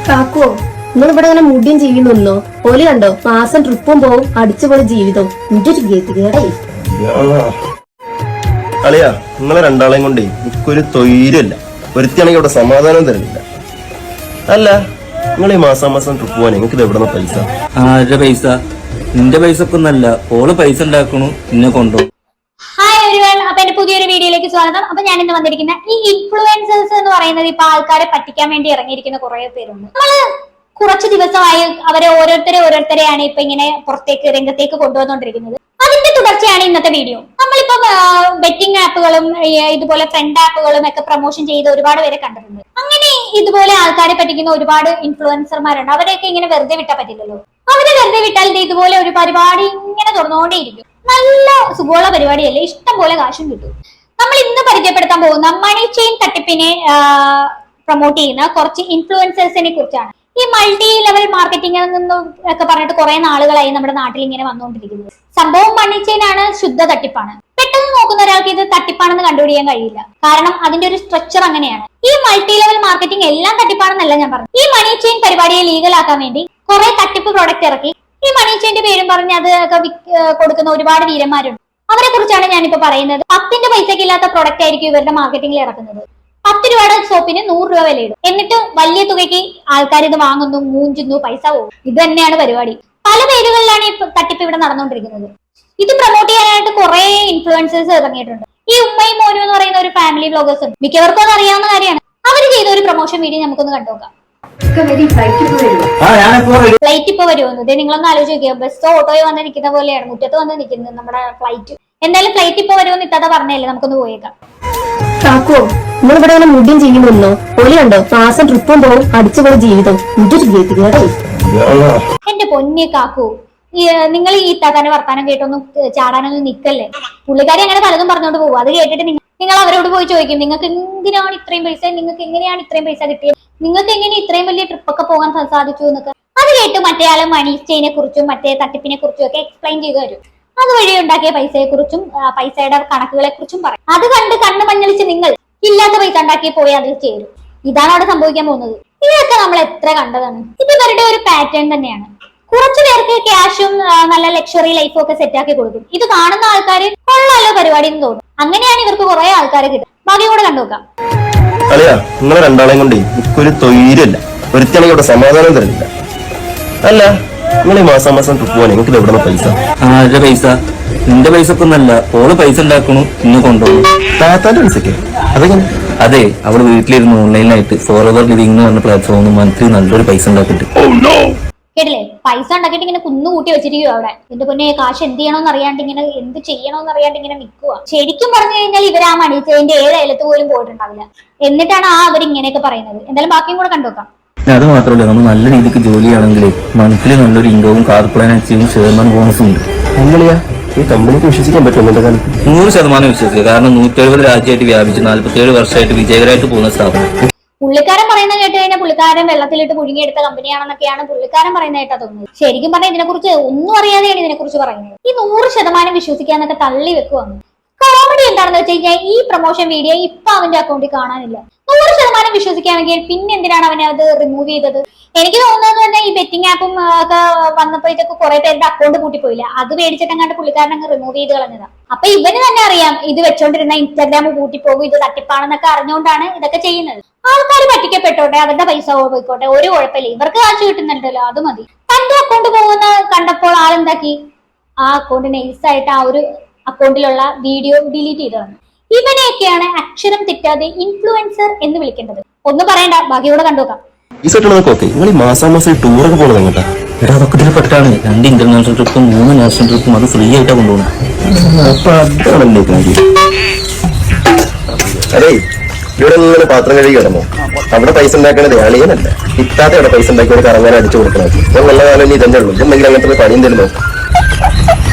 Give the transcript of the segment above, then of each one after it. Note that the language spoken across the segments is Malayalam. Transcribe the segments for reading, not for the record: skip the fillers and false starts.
കാക്കോ നിങ്ങളിവിടെ ഇങ്ങനെ മുടിയും ചെയ്യുന്നോ ഓല് കണ്ടോ മാസം ട്രിപ്പും പോവും അടിച്ചുപൊളി ജീവിതം എന്റെ ഒരു ഗതികേടേ. അളിയാ നിങ്ങളെ രണ്ടാളെയും കൊണ്ടേ എനിക്കൊരു തൊഴിലില്ല, ഒരുത്തിയാണെങ്കിൽ ഇവിടെ സമാധാനം തരുന്നില്ല. അല്ല നിങ്ങൾ ഈ മാസം ട്രിപ്പ് പോവാൻ നിങ്ങൾക്ക് ഇത് എവിടെ പൈസ? ആരുടെ പൈസ? നിന്റെ പൈസ ഒക്കെ ഒന്നല്ല, ഓള് പൈസ ഉണ്ടാക്കണു എന്നെ കൊണ്ടുപോകും. ഹായ് എവരിവൺ, അപ്പൊ എന്റെ പുതിയൊരു വീഡിയോയിലേക്ക് സ്വാഗതം. അപ്പൊ ഞാൻ ഇന്ന് വന്നിരിക്കുന്ന ഈ ഇൻഫ്ലുവൻസേഴ്സ് എന്ന് പറയുന്നത് ഇപ്പൊ ആൾക്കാരെ പറ്റിക്കാൻ വേണ്ടി ഇറങ്ങിയിരിക്കുന്ന കുറെ പേരുണ്ട്. നമ്മള് കുറച്ചു ദിവസമായി അവരെ ഓരോരുത്തരെയാണ് ഇപ്പൊ ഇങ്ങനെ പുറത്തേക്ക് രംഗത്തേക്ക് കൊണ്ടുവന്നുകൊണ്ടിരിക്കുന്നത്. അതിന്റെ തുടർച്ചയാണ് ഇന്നത്തെ വീഡിയോ. നമ്മളിപ്പോ ബെറ്റിംഗ് ആപ്പുകളും ഇതുപോലെ ഫ്രണ്ട് ആപ്പുകളും ഒക്കെ പ്രൊമോഷൻ ചെയ്ത് ഒരുപാട് പേരെ കണ്ടിട്ടുണ്ട്. അങ്ങനെ ഇതുപോലെ ആൾക്കാരെ പറ്റിക്കുന്ന ഒരുപാട് ഇൻഫ്ലുവൻസർമാരുണ്ട്. അവരെയൊക്കെ ഇങ്ങനെ വെറുതെ വിട്ടാൽ പറ്റില്ലല്ലോ. അവരെ വെറുതെ വിട്ടാൽ ഇതുപോലെ ഒരു പരിപാടി ഇങ്ങനെ തുറന്നുകൊണ്ടേയിരിക്കും. നല്ല സുഖമുള്ള പരിപാടിയല്ലേ, ഇഷ്ടം പോലെ കാശും കിട്ടും. നമ്മൾ ഇന്ന് പരിചയപ്പെടുത്താൻ പോകുന്ന മണി ചെയിൻ തട്ടിപ്പിനെ പ്രൊമോട്ട് ചെയ്യുന്ന കുറച്ച് ഇൻഫ്ലുവൻസേഴ്സിനെ കുറിച്ചാണ്. ഈ മൾട്ടി ലെവൽ മാർക്കറ്റിംഗ് നിന്നും ഒക്കെ പറഞ്ഞിട്ട് കുറെ നാളുകളായി നമ്മുടെ നാട്ടിൽ ഇങ്ങനെ വന്നുകൊണ്ടിരിക്കുന്നത്. സംഭവം മണി ചെയിൻ ആണ്, ശുദ്ധ തട്ടിപ്പാണ്. പെട്ടെന്ന് നോക്കുന്ന ഒരാൾക്ക് ഇത് തട്ടിപ്പാണെന്ന് കണ്ടുപിടിക്കാൻ കഴിയില്ല, കാരണം അതിന്റെ ഒരു സ്ട്രക്ചർ അങ്ങനെയാണ്. ഈ മൾട്ടി ലെവൽ മാർക്കറ്റിംഗ് എല്ലാം തട്ടിപ്പാണെന്നല്ല ഞാൻ പറഞ്ഞു. ഈ മണി ചെയിൻ പരിപാടിയെ ലീഗലാക്കാൻ വേണ്ടി കുറെ തട്ടിപ്പ് പ്രോഡക്റ്റ് ഇറക്കി ഈ മണി ചെയിന്റെ പേരും പറഞ്ഞ് അത് കൊടുക്കുന്ന ഒരുപാട് വീരന്മാരുണ്ട്. അവരെ കുറിച്ചാണ് ഞാനിപ്പോ പറയുന്നത്. 10 പൈസക്ക് ഇല്ലാത്ത പ്രൊഡക്റ്റ് ആയിരിക്കും ഇവരുടെ മാർക്കറ്റിംഗിൽ ഇറക്കുന്നത്. 10 രൂപയുടെ സോപ്പിന് 100 രൂപ വിലയിടും. എന്നിട്ട് വലിയ തുകയ്ക്ക് ആൾക്കാർ ഇത് വാങ്ങുന്നു, മൂഞ്ചുന്നു, പൈസ പോകും. ഇത് തന്നെയാണ് പരിപാടി. പല പേരുകളിലാണ് ഈ തട്ടിപ്പ് ഇവിടെ നടന്നുകൊണ്ടിരിക്കുന്നത്. ഇത് പ്രൊമോട്ട് ചെയ്യാനായിട്ട് കുറെ ഇൻഫ്ലുവൻസേഴ്സ് ഇറങ്ങിയിട്ടുണ്ട്. ഈ ഉമ്മയും മോനും എന്ന് പറയുന്ന ഒരു ഫാമിലി വ്ലോഗേഴ്സ് ഉണ്ട്. മിക്കവർക്കും അത് അറിയാവുന്ന കാര്യമാണ്. അവർ ചെയ്ത ഒരു പ്രൊമോഷൻ വീഡിയോ നമുക്കൊന്ന് കണ്ടുനോക്കാം. ഫ്ലൈറ്റ് ഇപ്പൊ വരുമെന്ന് ഇതേ നിങ്ങളൊന്ന് ആലോചിച്ച് നോക്കിയോ. ബസ്സോ ഓട്ടോയോ വന്ന് നിൽക്കുന്ന പോലെയാണ് മുറ്റത്ത് വന്ന് നിൽക്കുന്നത് നമ്മുടെ ഫ്ലൈറ്റ്. എന്തായാലും ഫ്ലൈറ്റ് ഇപ്പൊ വരുമെന്ന് ഇത്താത്ത പറഞ്ഞല്ലേ, നമുക്കൊന്ന് പോയേക്കാം. കാക്കോ നിങ്ങളിവിടെ ഇങ്ങനെ മുടിയും ചെയ്യുന്നോ ഓല് കണ്ടോ മാസം ട്രിപ്പും പോവും അടിച്ചുപൊളി ജീവിതം എന്റെ ഒരു ഗതികേടേ. എന്റെ പൊന്നെ കാക്കു, നിങ്ങൾ ഈ ഇത്താത്താന്റെ വർത്താനം കേട്ടൊന്നും ചാടാനൊന്നും നിക്കല്ലേ. പുള്ളിക്കാരി അങ്ങനെ പലതും പറഞ്ഞോണ്ട് പോകും. അത് കേട്ടിട്ട് നിങ്ങൾ അവരോട് പോയി ചോദിക്കും, നിങ്ങൾക്ക് എന്തിനാണ് ഇത്രയും പൈസ, നിങ്ങൾക്ക് എങ്ങനെയാണ് ഇത്രയും പൈസ കിട്ടിയത്, നിങ്ങൾക്ക് എങ്ങനെ ഇത്രയും വലിയ ട്രിപ്പൊക്കെ പോകാൻ സാധിച്ചു എന്നൊക്കെ. അത് കേട്ട് മറ്റേ ആള് മണി ചെയിനെ കുറിച്ചും മറ്റേ തട്ടിപ്പിനെ കുറിച്ചും ഒക്കെ എക്സ്പ്ലെയിൻ ചെയ്തു തരും. അതുവഴി ഉണ്ടാക്കിയ പൈസയെ കുറിച്ചും പൈസയുടെ കണക്കുകളെ കുറിച്ചും പറയും. അത് കണ്ട് കണ്ണ് മഞ്ഞളിച്ച് നിങ്ങൾ ഇല്ലാത്ത പൈസ ഉണ്ടാക്കി പോയി അതിൽ ചേരും. ഇതാണ് അവിടെ സംഭവിക്കാൻ പോകുന്നത്. ഇതൊക്കെ നമ്മൾ എത്ര കണ്ടതാണ്. ഇത് ഇവരുടെ ഒരു പാറ്റേൺ തന്നെയാണ്. കുറച്ചു പേർക്ക് ക്യാഷും നല്ല ലക്ഷറി ലൈഫും ഒക്കെ സെറ്റ് ആക്കി കൊടുക്കും. ഇത് കാണുന്ന ആൾക്കാർ കൊള്ളാലോ പരിപാടി എന്ന് തോന്നും. അങ്ങനെയാണ് ഇവർക്ക് കുറെ ആൾക്കാരെ കിട്ടും. ബാക്കി കൂടെ കണ്ടുനോക്കാം. അളിയാ നിങ്ങളെ രണ്ടാളെയും കൊണ്ടേ എനിക്കൊരു തൊഴിലില്ല, ഒരുത്തിയാണെങ്കിൽ ഇവിടെ സമാധാനം തരുന്നില്ല. അല്ല നിങ്ങൾ ഈ മാസം ട്രിപ്പ് പോവാൻ നിങ്ങൾക്ക് ഇത് എവിടെ പൈസ? ആരുടെ പൈസ? നിന്റെ പൈസ ഒക്കെ ഒന്നല്ല, ഓള് പൈസ ഉണ്ടാക്കണു എന്നെ കൊണ്ടുപോകും. താത്താന്റെ പൈസക്ക് അതെങ്ങനെ? അതെ, അവിടെ വീട്ടിലിരുന്ന് ഓൺലൈനായിട്ട് ഫോറവർ ലിവിംഗ് എന്ന് പറഞ്ഞ പ്ലാറ്റ്ഫോമിൽ മന്ത്ലി നല്ലൊരു പൈസ ഉണ്ടാക്കിട്ട്. കേട്ടില്ലേ, പൈസ ഉണ്ടാക്കിയിട്ട് ഇങ്ങനെ കുന്നുകൂട്ടി വെച്ചിരിക്കും അവിടെ. ഇതിന്റെ പൊന്നെ കാശ് എന്ത് ചെയ്യണമെന്ന് അറിയാണ്ട് ഇങ്ങനെ എന്ത് ചെയ്യണമെന്ന് അറിയാണ്ട് ഇങ്ങനെ നിൽക്കുക. ശരിക്കും പറഞ്ഞു കഴിഞ്ഞാൽ ഇവർ ആ മണി ചെയിന്റെ 7 അയലത്ത് പോലും പോയിട്ടുണ്ടാവില്ല. എന്നിട്ടാണ് അവർ ഇങ്ങനെയൊക്കെ പറയുന്നത്. എന്തായാലും ബാക്കിയും കൂടെ കണ്ടുനോക്കാം. അത് മാത്രമല്ല, നമ്മൾ നല്ല രീതിക്ക് ജോലിയാണെങ്കിൽ മന്ത്ലി നല്ലൊരു ഇൻകവും കാർ പ്ലാൻ അച്ചീവും ഷെയർമാൻ ബോണസും ഉണ്ട്. എങ്ങനെയാ ഈ കമ്പനിക്ക് വിശ്വസിക്കാൻ പറ്റുമോ? 100% വിശ്വസിക്കുക. കാരണം 170 രാജ്യമായിട്ട് വ്യാപിച്ച് 47 വർഷമായിട്ട് വിജയകരമായിട്ട് പോകുന്ന സ്ഥാപനം. പുള്ളിക്കാരൻ പറയുന്ന കേട്ട് കഴിഞ്ഞാൽ പുള്ളിക്കാരൻ വെള്ളത്തിലിട്ട് പുഴുങ്ങിയെടുത്ത കമ്പനിയാണെന്നൊക്കെയാണ് പുള്ളിക്കാരൻ പറയുന്ന കേട്ടാ തോന്നുന്നത്. ശരിക്കും പറഞ്ഞാൽ ഇതിനെക്കുറിച്ച് ഒന്നും അറിയാതെയാണ് ഇതിനെക്കുറിച്ച് പറയുന്നത്. ഈ 100% വിശ്വസിക്കാന്നൊക്കെ തള്ളി വെക്കുവാണ്. കോമഡി എന്താണെന്ന് വെച്ച് കഴിഞ്ഞാൽ ഈ പ്രൊമോഷൻ വീഡിയോ ഇപ്പൊ അവന്റെ അക്കൗണ്ടിൽ കാണാനില്ല. 100% വിശ്വസിക്കുകയാണെങ്കിൽ പിന്നെ എന്തിനാണ് അവനെ അത് റിമൂവ് ചെയ്തത്? എനിക്ക് തോന്നുന്നത് തന്നെ ഈ ബെറ്റിംഗ് ആപ്പും ഒക്കെ വന്നപ്പോഴത്തേക്ക് കുറെ പേരുടെ അക്കൗണ്ട് കൂട്ടിപ്പോയില്ല. അത് മേടിച്ചിട്ടങ്ങാണ്ട് പുള്ളിക്കാരൻ അങ്ങ് റിമൂവ് ചെയ്ത് കളഞ്ഞതാ. അപ്പൊ ഇവന് തന്നെ അറിയാം ഇത് വെച്ചോണ്ടിരുന്ന ഇൻസ്റ്റാഗ്രാം കൂട്ടിപ്പോകും, ഇത് തട്ടിപ്പാണെന്നൊക്കെ അറിഞ്ഞുകൊണ്ടാണ് ഇതൊക്കെ ചെയ്യുന്നത്. ആൾക്കാർ പറ്റിക്കപ്പെട്ടോട്ടെ, അവരുടെ പൈസ പോയിക്കോട്ടെ, ഒരു കുഴപ്പമില്ല, ഇവർക്ക് കാശ് കിട്ടുന്നുണ്ടല്ലോ, അത് മതി. തന്റെ അക്കൗണ്ട് പോകുന്ന കണ്ടപ്പോൾ ആളെന്താക്കി, ആ അക്കൗണ്ട് നൈസായിട്ട് ആ ഒരു അക്കൗണ്ടിലുള്ള വീഡിയോ ഡിലീറ്റ് ചെയ്തതാണ്. ഇവനെയൊക്കെയാണ് അക്ഷരം തെറ്റാതെ ഇൻഫ്ലുവൻസർ എന്ന് വിളിക്കേണ്ടത്. ഒന്നും പറയണ്ട, ബാക്കിയോടെ കണ്ടുനോക്കാം. നിങ്ങൾ ഈ മാസം ടൂറൊക്കെ പോകണത് എങ്ങോട്ടാ? അതൊക്കെ ഇതിൽ പെട്ടാണ്. 2 ഇന്റർനാഷണൽ ട്രിപ്പും 3 നാഷണൽ ട്രിപ്പും അത് ഫ്രീ ആയിട്ടാ കൊണ്ടുപോകണം. അപ്പൊ അതാണല്ലേ കാര്യം. അതെ, ഇവിടെ ഇങ്ങനെ പാത്രം കഴുകി കിടന്നോ? അവിടെ പൈസ ഉണ്ടാക്കണത് അളിയനല്ല, ഇത്താത്ത അവിടെ പൈസ ഉണ്ടാക്കി ഒരു കറങ്ങാൻ അടിച്ചു കൊടുക്കണം. ഇപ്പൊ നല്ല കാലം ഇതന്നെ ഉള്ളൂ. എന്തെങ്കിലും അങ്ങനത്തെ പണി എന്തെങ്കിലും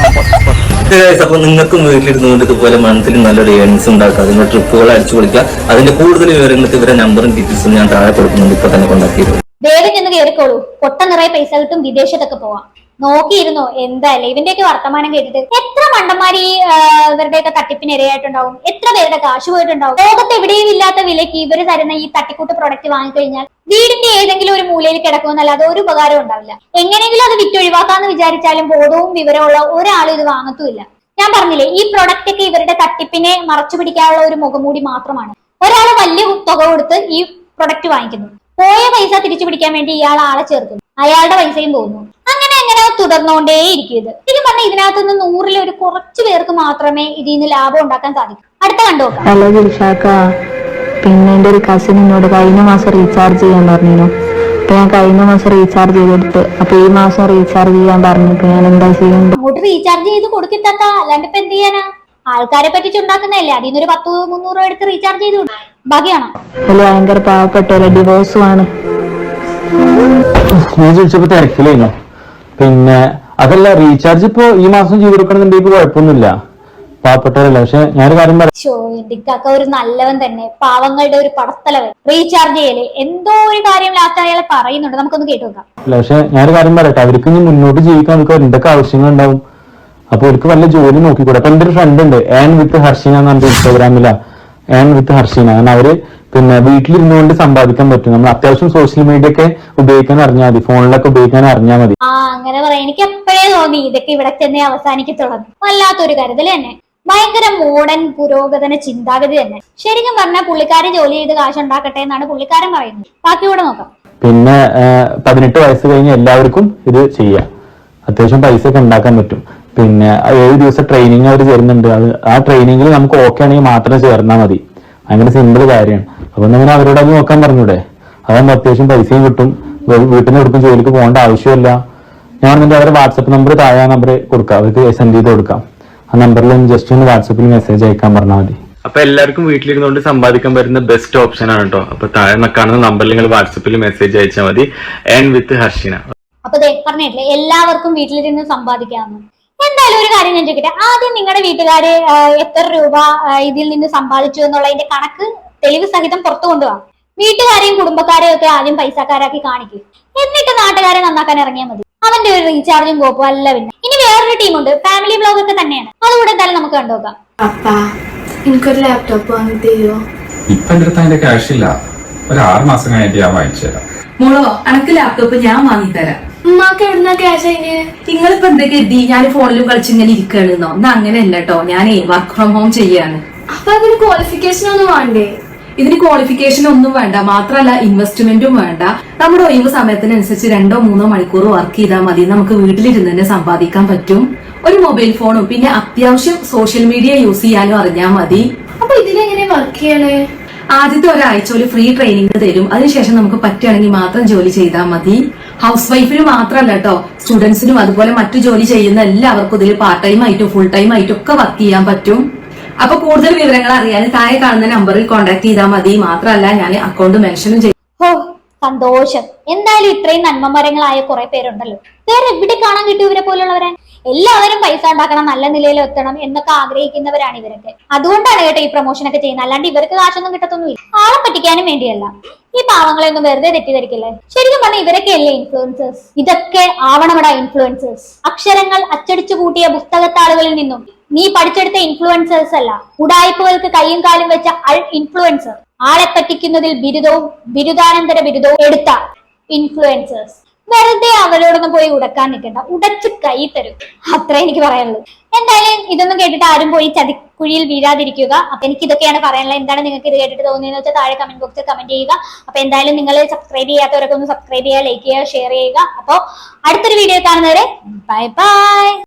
അപ്പൊ നിങ്ങൾക്കും വീട്ടിലിരുന്നുകൊണ്ട് ഇതുപോലെ മന്ത്ലി നല്ലൊരു ഏണിങ്സ് ഉണ്ടാക്കുക, അതിന്റെ ട്രിപ്പുകൾ അടിച്ചു കൊടുക്കുക. അതിന്റെ കൂടുതൽ വിവരങ്ങൾക്ക് ഇവരെ നമ്പറും ഡീറ്റെയിൽസും ഞാൻ താഴെ കൊടുക്കുന്നുണ്ട്. ഇപ്പൊ തന്നെ കോൺടാക്ട് ചെയ്തു. വേഗം ചെന്ന് കയറിക്കോളൂ. പൊട്ട നിറയെ പൈസ കിട്ടും, വിദേശത്തൊക്കെ പോവാം. നോക്കിയിരുന്നോ എന്തായാലും ഇവന്റെയൊക്കെ വർത്തമാനം കേട്ടിട്ട് എത്ര മണ്ടന്മാര് ഈ ഇവരുടെയൊക്കെ തട്ടിപ്പിന് ഇരയായിട്ടുണ്ടാവും, എത്ര പേരുടെ കാശ് പോയിട്ടുണ്ടാവും. ലോകത്ത് എവിടെയും ഇല്ലാത്ത വിലയ്ക്ക് ഇവര് തരുന്ന ഈ തട്ടിക്കൂട്ട് പ്രൊഡക്റ്റ് വാങ്ങിക്കഴിഞ്ഞാൽ വീടിന്റെ ഏതെങ്കിലും ഒരു മൂലയിൽ കിടക്കുമെന്നല്ലാതെ ഒരു ഉപകാരം ഉണ്ടാവില്ല. എങ്ങനെയെങ്കിലും അത് വിറ്റൊഴിവാക്കാന്ന് വിചാരിച്ചാലും ബോധവും വിവരമുള്ള ഒരാളും ഇത് വാങ്ങത്തുമില്ല. ഞാൻ പറഞ്ഞില്ലേ, ഈ പ്രൊഡക്റ്റ് ഒക്കെ ഇവരുടെ തട്ടിപ്പിനെ മറച്ചു പിടിക്കാനുള്ള ഒരു മുഖംമൂടി മാത്രമാണ്. ഒരാൾ വലിയ തുക കൊടുത്ത് ഈ പ്രൊഡക്റ്റ് വാങ്ങിക്കുന്നു, പോയ പൈസ തിരിച്ചു പിടിക്കാൻ വേണ്ടി ഇയാൾ ആളെ ചേർക്കുന്നു, അയാളുടെ പൈസയും പോകുന്നു. അങ്ങനെ തുടർന്നുകൊണ്ടേ ഇരിക്കും. ഇത് പറഞ്ഞ ഇതിനകത്തുനിന്ന് 100-ൽ ഒരു കുറച്ചു പേർക്ക് മാത്രമേ ഇതിൽ നിന്ന് ലാഭം ഉണ്ടാക്കാൻ സാധിക്കൂ. അടുത്ത കണ്ടുനോക്കാം. ഹലോ ദിൽഷാക്ക, പിന്നെ എന്റെ ഒരു കസിൻ എന്നോട് കഴിഞ്ഞ മാസം റീചാർജ് ചെയ്യാൻ പറഞ്ഞു. അപ്പൊ ഞാൻ കഴിഞ്ഞ മാസം റീചാർജ് ചെയ്തെടുത്ത്, അപ്പൊ ഈ മാസം റീചാർജ് ചെയ്യാൻ പറഞ്ഞിട്ട് ഞാൻ എന്താ ചെയ്യേണ്ടത്? അങ്ങോട്ട് റീചാർജ് ചെയ്ത് കൊടുക്കിട്ടാ, അല്ലാണ്ട് ഇപ്പൊ എന്ത് ചെയ്യാനാ? ആൾക്കാരെ പറ്റിച്ചുണ്ടാക്കുന്നതല്ലേ, അതിൽ ഒരു 100-300 രൂപ എടുത്ത് റീചാർജ് ചെയ്ത് ഭാഗ്യമാണോ? അല്ല, ഭയങ്കര പാവപ്പെട്ടല്ലേ, ഡിവോഴ്സും ആണ്. നീ ചോദിച്ചപ്പോ തിരക്കില്ലേനോ? പിന്നെ അതല്ല, റീചാർജ് ഇപ്പൊ ഈ മാസം ചെയ്ത് കൊടുക്കണമെന്നുണ്ടെങ്കിൽ കുഴപ്പമൊന്നുമില്ല, പാവപ്പെട്ടവരല്ല. പക്ഷെ ഞാനൊരു കാര്യം പറയാം, ഷോയിക്കാക്ക ഒരു നല്ലവൻ തന്നെ, പാവങ്ങളുടെ ഒരു പടത്തലവൻ. റീചാർജ് ചെയ്യല് എന്തോ ഒരു കാര്യം ലാസ്റ്റ് അയാളെ പറയുന്നുണ്ട്, നമുക്കൊന്ന് കേട്ടു നോക്കാം. പക്ഷെ ഞാനൊരു കാര്യം പറയട്ടെ, അവർക്ക് ഇനി മുന്നോട്ട് ജീവിക്കാൻ അവർക്ക് എന്തൊക്കെ ആവശ്യങ്ങൾ ഉണ്ടാവും. അപ്പൊ അവർക്ക് വല്ല ജോലി നോക്കിക്കൂടെ? അപ്പൊ എന്റെ ഒരു ഫ്രണ്ട് ഉണ്ട്, ആൻ വിത്ത് ഹർഷീന എന്ന് പറഞ്ഞ ഇൻസ്റ്റാഗ്രാമിലാ, ആൻ വിത്ത് ഹർഷീന. കാരണം അവര് പിന്നെ വീട്ടിലിരുന്നുകൊണ്ട് സമ്പാദിക്കാൻ പറ്റും. നമ്മൾ അത്യാവശ്യം സോഷ്യൽ മീഡിയ ഒക്കെ ഉപയോഗിക്കാൻ അറിഞ്ഞാൽ മതി, ഫോണിലൊക്കെ ഉപയോഗിക്കാൻ അറിഞ്ഞാൽ മതി. അങ്ങനെ പറയാം. എനിക്ക് എപ്പോഴേ തോന്നി ഇതൊക്കെ ഇവിടെ തന്നെ അവസാനിക്കത്തുള്ളൂ. വല്ലാത്തൊരു കരുതൽ തന്നെ, ഭയങ്കര മോഡേൺ പുരോഗമന ചിന്താഗതി തന്നെ. ശരിക്കും പറഞ്ഞാൽ പുള്ളിക്കാരൻ ജോലി ചെയ്ത് കാശുണ്ടാക്കട്ടെ എന്നാണ് പുള്ളിക്കാരൻ പറയുന്നത്. ബാക്കി കൂടെ നോക്കാം. പിന്നെ 18 വയസ്സ് കഴിഞ്ഞ എല്ലാവർക്കും ഇത് ചെയ്യാം, അത്യാവശ്യം പൈസ ഒക്കെ ഉണ്ടാക്കാൻ പറ്റും. പിന്നെ 7 ദിവസം ട്രെയിനിങ് അവർ തരുന്നുണ്ട്. ആ ട്രെയിനിങ്ങിൽ നമുക്ക് ഓക്കെ ആണെങ്കിൽ മാത്രം ചേർന്നാൽ മതി. അങ്ങനെ സിമ്പിൾ കാര്യമാണ്. അപ്പൊ നമ്മൾ അവരോട് അത് നോക്കാൻ പറഞ്ഞൂടെ? അതാകുമ്പോൾ അത്യാവശ്യം പൈസയും കിട്ടും, വീട്ടിൽ നിന്ന് എടുക്കും, ജോലിക്ക് പോകേണ്ട ആവശ്യമില്ല. ഞാൻ പറഞ്ഞിട്ട് അവരുടെ വാട്സപ്പ് നമ്പർ താഴെ നമ്പർ കൊടുക്കാം, അവർക്ക് സെൻഡ് ചെയ്ത് കൊടുക്കാം. ആ നമ്പറിൽ ജസ്റ്റ് ഒന്ന് വാട്സപ്പിൽ മെസ്സേജ് അയക്കാൻ പറഞ്ഞാൽ മതി. അപ്പൊ എല്ലാവർക്കും വീട്ടിലിരുന്നുകൊണ്ട് സമ്പാദിക്കാൻ പറ്റുന്ന ബെസ്റ്റ് ഓപ്ഷൻ ആണ് കേട്ടോ. അപ്പൊ താഴെ കാണുന്ന നമ്പറിൽ നിങ്ങൾ വാട്സപ്പിൽ മെസ്സേജ് അയച്ചാൽ മതി, ആൻ വിത്ത് ഹർഷീന. അപ്പൊ പറഞ്ഞിട്ടില്ലേ, എല്ലാവർക്കും വീട്ടിലിരുന്ന് സമ്പാദിക്കാമെന്ന്. എന്തായാലും ഒരു കാര്യം ഞാൻ ചോദിക്കട്ടെ, ആദ്യം നിങ്ങളുടെ വീട്ടുകാര് എത്ര രൂപ ഇതിൽ നിന്ന് സമ്പാദിച്ചു എന്നുള്ളതിന്റെ കണക്ക് തെളിവ് സഹിതം പുറത്തു കൊണ്ടുപോകാം. വീട്ടുകാരെയും കുടുംബക്കാരെയും ഒക്കെ ആദ്യം പൈസക്കാരാക്കി കാണിക്കും, എന്നിട്ട് നാട്ടുകാരെ നന്നാക്കാൻ ഇറങ്ങിയാൽ മതി. അവന്റെ ഒരു റീചാർജും കോപ്പും അല്ല. പിന്നെ ഇനി വേറൊരു ടീമുണ്ട്, ഫാമിലി ബ്ലോഗ് ഒക്കെ തന്നെയാണ്. അതുകൂടെ എന്തായാലും നമുക്ക് കണ്ടുനോക്കാം. അപ്പാ, എനിക്കൊരു ലാപ്ടോപ്പ് വാങ്ങി തരുമോ? ഇപ്പൊ എന്റെ അടുത്ത് അതിന്റെ ക്യാഷ് ഇല്ല, ഒരു 6 മാസം കഴിഞ്ഞിട്ട് ഞാൻ വാങ്ങിച്ചു തരാം. മോളോ, അനക്ക് ലാപ്ടോപ്പ് ഞാൻ വാങ്ങിത്തരാം. ഉമ്മാക്ക് എവിടുന്ന ക്യാഷ് അതിന്? നിങ്ങളിപ്പോ എന്തൊക്കെ എത്തി? ഞാൻ ഫോണിലും കളിച്ചിങ്ങനെ ഇരിക്കണെന്നോ? എന്നാ അങ്ങനെയല്ല കേട്ടോ, ഞാനേ വർക്ക് ഫ്രം ഹോം ചെയ്യാണ്. അപ്പൊ അതിന് ക്വാളിഫിക്കേഷൻ ഒന്നും വേണ്ടേ? ഇതിന് ക്വാളിഫിക്കേഷൻ ഒന്നും വേണ്ട, മാത്രല്ല ഇൻവെസ്റ്റ്മെന്റും വേണ്ട. നമ്മുടെ ഒഴിവ് സമയത്തിനനുസരിച്ച് 2-3 മണിക്കൂർ വർക്ക് ചെയ്താൽ മതി. നമുക്ക് വീട്ടിലിരുന്ന് തന്നെ സമ്പാദിക്കാൻ പറ്റും. ഒരു മൊബൈൽ ഫോണും പിന്നെ അത്യാവശ്യം സോഷ്യൽ മീഡിയ യൂസ് ചെയ്യാനും അറിഞ്ഞാൽ മതി. അപ്പൊ ഇതിലെങ്ങനെ വർക്ക് ചെയ്യണേ? ആദ്യത്തെ ഒരാഴ്ച ഒരു ഫ്രീ ട്രെയിനിങ് തരും, അതിനുശേഷം നമുക്ക് പറ്റുകയാണെങ്കിൽ മാത്രം ജോലി ചെയ്താൽ മതി. ഹൗസ് വൈഫിന് മാത്രമല്ല കേട്ടോ, സ്റ്റുഡൻസിനും അതുപോലെ മറ്റു ജോലി ചെയ്യുന്ന എല്ലാവർക്കും ഇതിൽ പാർട്ട് ടൈം ആയിട്ടും ഫുൾ ടൈം ആയിട്ടും ഒക്കെ വർക്ക് ചെയ്യാൻ പറ്റും. അപ്പൊ കൂടുതൽ വിവരങ്ങൾ അറിയാൻ താഴെ കാണുന്ന നമ്പറിൽ കോൺടാക്ട് ചെയ്താൽ മതി. മാത്രമല്ല ഞാൻ അക്കൗണ്ട് മെൻഷനും ചെയ്യും. സന്തോഷം. എന്തായാലും ഇത്രയും നന്മമരങ്ങളായ കുറെ പേരുണ്ടല്ലോ, വേറെ എവിടെ കാണാൻ കിട്ടും ഇവരെ പോലുള്ളവരെ? എല്ലാവരും പൈസ ഉണ്ടാക്കണം, നല്ല നിലയിൽ എത്തണം എന്നൊക്കെ ആഗ്രഹിക്കുന്നവരാണ് ഇവരൊക്കെ. അതുകൊണ്ടാണ് കേട്ടോ ഈ പ്രൊമോഷൻ ഒക്കെ ചെയ്യുന്നത്, അല്ലാണ്ട് ഇവർക്ക് കാശൊന്നും കിട്ടത്തൊന്നുമില്ല. ആളെ പറ്റിക്കാനും വേണ്ടിയല്ല. ഈ പാവങ്ങളെ ഒന്നും വെറുതെ തെറ്റിദ്ധരിക്കില്ലേ. ശരിക്കും പറഞ്ഞാൽ ഇവരൊക്കെ അല്ലേ ഇൻഫ്ലുവൻസേഴ്സ്? ഇതൊക്കെ ആവണമട ഇൻഫ്ലുവൻസേഴ്സ്. അക്ഷരങ്ങൾ അച്ചടിച്ചു കൂട്ടിയ പുസ്തകത്താളുകളിൽ നിന്നും നീ പഠിച്ചെടുത്ത ഇൻഫ്ലുവൻസേഴ്സ് അല്ല, ഉടായ്പകൾക്ക് കയ്യും കാലും വെച്ച ഇൻഫ്ലുവൻസർ. ആളെ പറ്റിക്കുന്നതിൽ ബിരുദവും ബിരുദാനന്തര ബിരുദവും എടുത്ത ഇൻഫ്ലുവൻസേഴ്സ്. വെറുതെ അവരോടൊന്നും പോയി ഉടക്കാൻ നിൽക്കണ്ട, ഉടച്ച് കൈ തരും. അത്രേ എനിക്ക് പറയാനുള്ളൂ. എന്തായാലും ഇതൊന്നും കേട്ടിട്ട് ആരും പോയി ചതിക്കുഴിയിൽ വീഴാതിരിക്കുക. അപ്പൊ എനിക്ക് ഇതൊക്കെയാണ് പറയാനുള്ളത്. എന്താണ് നിങ്ങൾക്ക് ഇത് കേട്ടിട്ട് തോന്നിയെന്ന് വെച്ചാൽ താഴെ കമന്റ് ബോക്സിൽ കമന്റ് ചെയ്യുക. അപ്പൊ എന്തായാലും നിങ്ങൾ സബ്സ്ക്രൈബ് ചെയ്യാത്തവരൊക്കെ ഒന്ന് സബ്സ്ക്രൈബ് ചെയ്യുക, ലൈക്ക് ചെയ്യുക, ഷെയർ ചെയ്യുക. അപ്പൊ അടുത്തൊരു വീഡിയോ കാണുന്നവരെ ബൈ ബൈ.